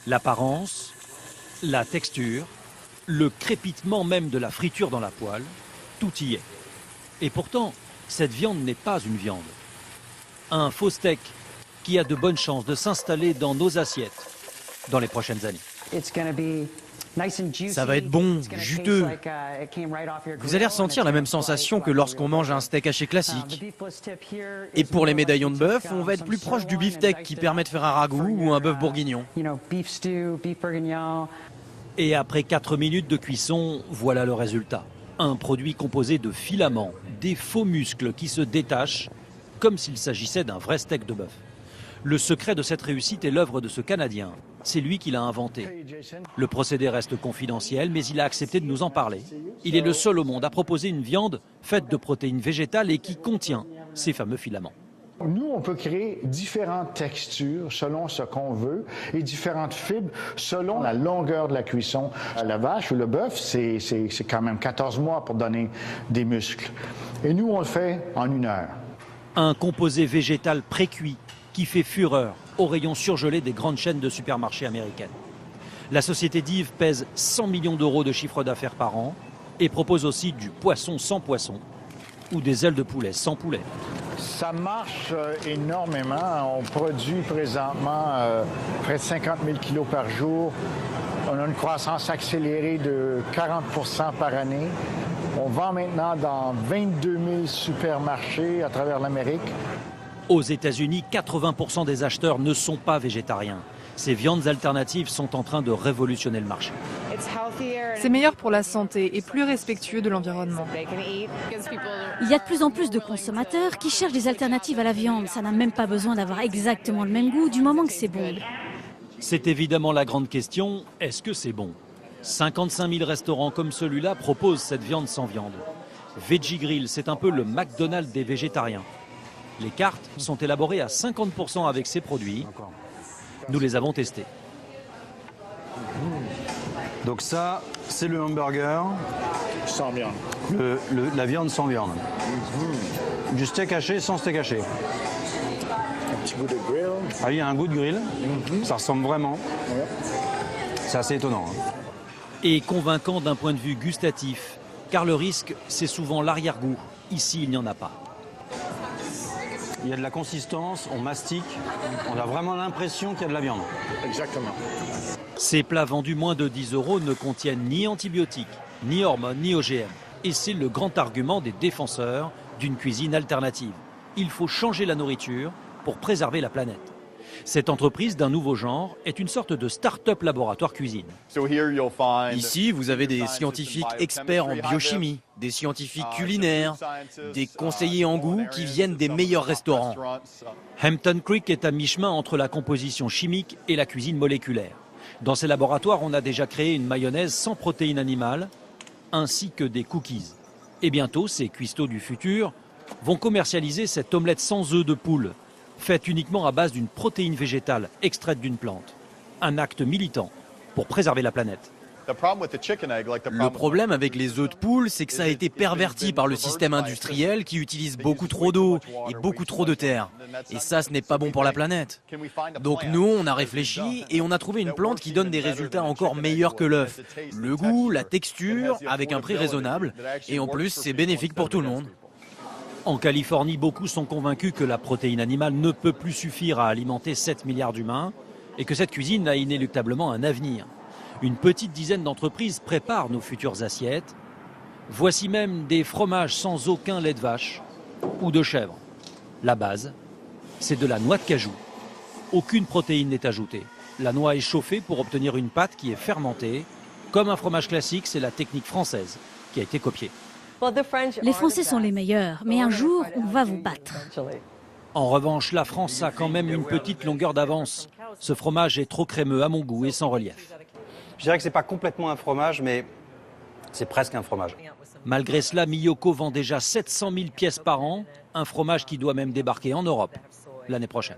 L'apparence, la texture, le crépitement même de la friture dans la poêle, tout y est. Et pourtant, cette viande n'est pas une viande. Un faux steak qui a de bonnes chances de s'installer dans nos assiettes dans les prochaines années. Ça va être bon, juteux. Vous allez ressentir la même sensation que lorsqu'on mange un steak haché classique. Et pour les médaillons de bœuf, on va être plus proche du beefsteak qui permet de faire un ragoût ou un bœuf bourguignon. Et après 4 minutes de cuisson, voilà le résultat. Un produit composé de filaments, des faux muscles qui se détachent comme s'il s'agissait d'un vrai steak de bœuf. Le secret de cette réussite est l'œuvre de ce Canadien. C'est lui qui l'a inventé. Le procédé reste confidentiel, mais il a accepté de nous en parler. Il est le seul au monde à proposer une viande faite de protéines végétales et qui contient ces fameux filaments. Nous, on peut créer différentes textures selon ce qu'on veut et différentes fibres selon la longueur de la cuisson. La vache ou le bœuf, c'est quand même 14 mois pour donner des muscles. Et nous, on le fait en 1 heure. Un composé végétal précuit qui fait fureur aux rayons surgelés des grandes chaînes de supermarchés américaines. La société Dive pèse 100 millions d'euros de chiffre d'affaires par an et propose aussi du poisson sans poisson ou des ailes de poulet sans poulet. Ça marche énormément. On produit présentement près de 50 000 kilos par jour. On a une croissance accélérée de 40 % par année. On vend maintenant dans 22 000 supermarchés à travers l'Amérique. Aux États-Unis, 80% des acheteurs ne sont pas végétariens. Ces viandes alternatives sont en train de révolutionner le marché. C'est meilleur pour la santé et plus respectueux de l'environnement. Il y a de plus en plus de consommateurs qui cherchent des alternatives à la viande. Ça n'a même pas besoin d'avoir exactement le même goût du moment que c'est bon. C'est évidemment la grande question, est-ce que c'est bon ? 55 000 restaurants comme celui-là proposent cette viande sans viande. Veggie Grill, c'est un peu le McDonald's des végétariens. Les cartes sont élaborées à 50% avec ces produits. Nous les avons testés. Donc ça, c'est le hamburger. Sans viande. La viande sans viande. Du steak haché sans steak haché. Un petit goût de grill. Ah, il y a un goût de grill. Ça ressemble vraiment. C'est assez étonnant. Et convaincant d'un point de vue gustatif, car le risque, c'est souvent l'arrière-goût. Ici, il n'y en a pas. Il y a de la consistance, on mastique, on a vraiment l'impression qu'il y a de la viande. Exactement. Ces plats vendus moins de 10 € ne contiennent ni antibiotiques, ni hormones, ni OGM. Et c'est le grand argument des défenseurs d'une cuisine alternative. Il faut changer la nourriture pour préserver la planète. Cette entreprise d'un nouveau genre est une sorte de start-up laboratoire cuisine. Ici, vous avez des scientifiques experts en biochimie, des scientifiques culinaires, des conseillers en goût qui viennent des meilleurs restaurants. Hampton Creek est à mi-chemin entre la composition chimique et la cuisine moléculaire. Dans ces laboratoires, on a déjà créé une mayonnaise sans protéines animales, ainsi que des cookies. Et bientôt, ces cuistots du futur vont commercialiser cette omelette sans œufs de poule, faite uniquement à base d'une protéine végétale extraite d'une plante. Un acte militant pour préserver la planète. Le problème avec les œufs de poule, c'est que ça a été perverti par le système industriel qui utilise beaucoup trop d'eau et beaucoup trop de terre. Et ça, ce n'est pas bon pour la planète. Donc nous, on a réfléchi et on a trouvé une plante qui donne des résultats encore meilleurs que l'œuf. Le goût, la texture, avec un prix raisonnable. Et en plus, c'est bénéfique pour tout le monde. En Californie, beaucoup sont convaincus que la protéine animale ne peut plus suffire à alimenter 7 milliards d'humains et que cette cuisine a inéluctablement un avenir. Une petite dizaine d'entreprises préparent nos futures assiettes. Voici même des fromages sans aucun lait de vache ou de chèvre. La base, c'est de la noix de cajou. Aucune protéine n'est ajoutée. La noix est chauffée pour obtenir une pâte qui est fermentée. Comme un fromage classique, c'est la technique française qui a été copiée. Les Français sont les meilleurs, mais un jour, on va vous battre. En revanche, la France a quand même une petite longueur d'avance. Ce fromage est trop crémeux à mon goût et sans relief. Je dirais que c'est pas complètement un fromage, mais c'est presque un fromage. Malgré cela, Miyoko vend déjà 700 000 pièces par an, un fromage qui doit même débarquer en Europe l'année prochaine.